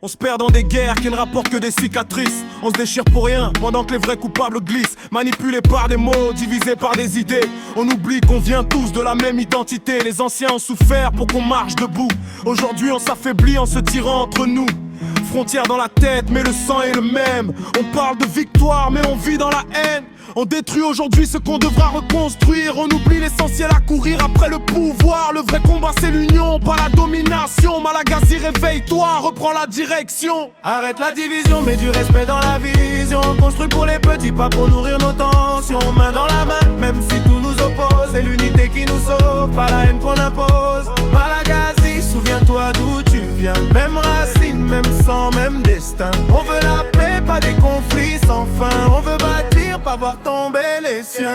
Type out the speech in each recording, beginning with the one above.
On se perd dans des guerres qui ne rapportent que des cicatrices. On se déchire pour rien, pendant que les vrais coupables glissent. Manipulés par des mots, divisés par des idées. On oublie qu'on vient tous de la même identité. Les anciens ont souffert pour qu'on marche debout. Aujourd'hui on s'affaiblit en se tirant entre nous. Frontières dans la tête, mais le sang est le même. On parle de victoire, mais on vit dans la haine. On détruit aujourd'hui ce qu'on devra reconstruire. On oublie l'essentiel à courir après le pouvoir. Le vrai combat c'est l'union, pas la domination. Malagasy, réveille-toi, reprends la direction. Arrête la division, mets du respect dans la vision. Construis pour les petits, pas pour nourrir nos tensions. Main dans la main, même si tout nous oppose. C'est l'unité qui nous sauve, pas la haine qu'on impose. Malagasy, souviens-toi d'où tu viens. Même racine, même sang, même destin. On veut la paix, pas des conflits sans fin. On veut bâtir, pas voir tomber les siens.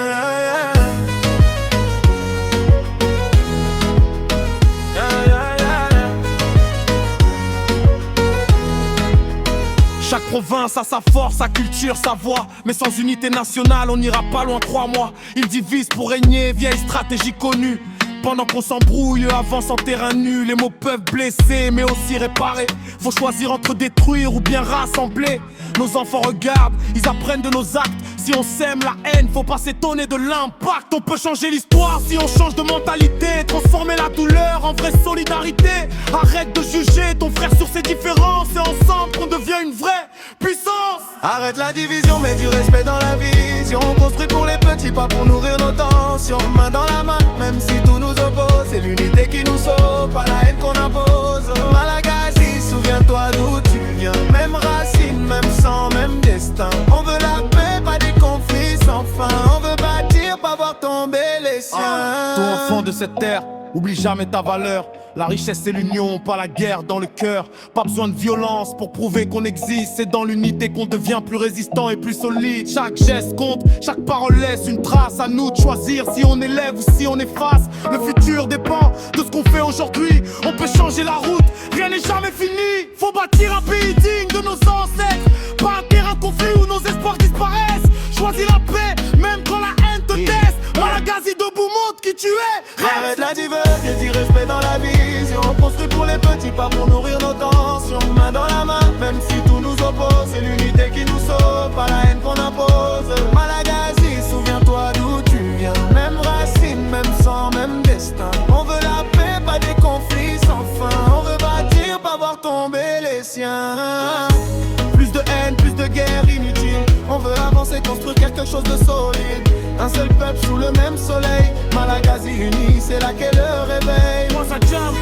Chaque province a sa force, sa culture, sa voix. Mais sans unité nationale, on n'ira pas loin, crois-moi. Ils divisent pour régner, vieille stratégie connue. Pendant qu'on s'embrouille, avance en terrain nu. Les mots peuvent blesser, mais aussi réparer. Faut choisir entre détruire ou bien rassembler. Nos enfants regardent, ils apprennent de nos actes. Si on sème la haine, faut pas s'étonner de l'impact. On peut changer l'histoire si on change de mentalité. Transformer la douleur en vraie solidarité. Arrête de juger ton frère sur ses différences. C'est ensemble qu'on devient une vraie puissance. Arrête la division, mets du respect dans la vision. On construit pour les petits, pas pour nourrir nos tensions. Main dans la main, même si tout nous oppose. C'est l'unité qui nous sauve, pas la haine qu'on impose. Malagasy, souviens-toi d'où tu viens. Même racine, même sang, même destin. On veut la paix, pas des conflits sans fin. On veut bâtir, pas voir tomber les siens. Toi enfant de cette terre, oublie jamais ta valeur. La richesse c'est l'union, pas la guerre dans le cœur. Pas besoin de violence pour prouver qu'on existe. C'est dans l'unité qu'on devient plus résistant et plus solide. Chaque geste compte, chaque parole laisse une trace. À nous de choisir si on élève ou si on efface. Le futur dépend de ce qu'on fait aujourd'hui. On peut changer la route, rien n'est jamais fini. Faut bâtir un pays digne de nos ancêtres. Pas un terrain de conflit où nos espoirs disparaissent. Choisis la paix, même quand la haine te teste. Malagasy debout, montre qui tu es. Arrête la diversion, du respect dans la vision. On construit pour les petits, pas pour nourrir nos tensions. Main dans la main, même si tout nous oppose. C'est l'unité qui nous sauve, pas la haine qu'on impose. Malagasy, souviens-toi d'où tu viens. Même racine, même sang, même destin. On veut la paix, pas des conflits sans fin. On veut bâtir, pas voir tomber les siens. Plus de haine, plus de guerre inutile. On veut avancer, construire quelque chose de solide. Un seul peuple sous le même soleil. Malagasy uni, c'est là qu'est le réveil. Moi ça jump.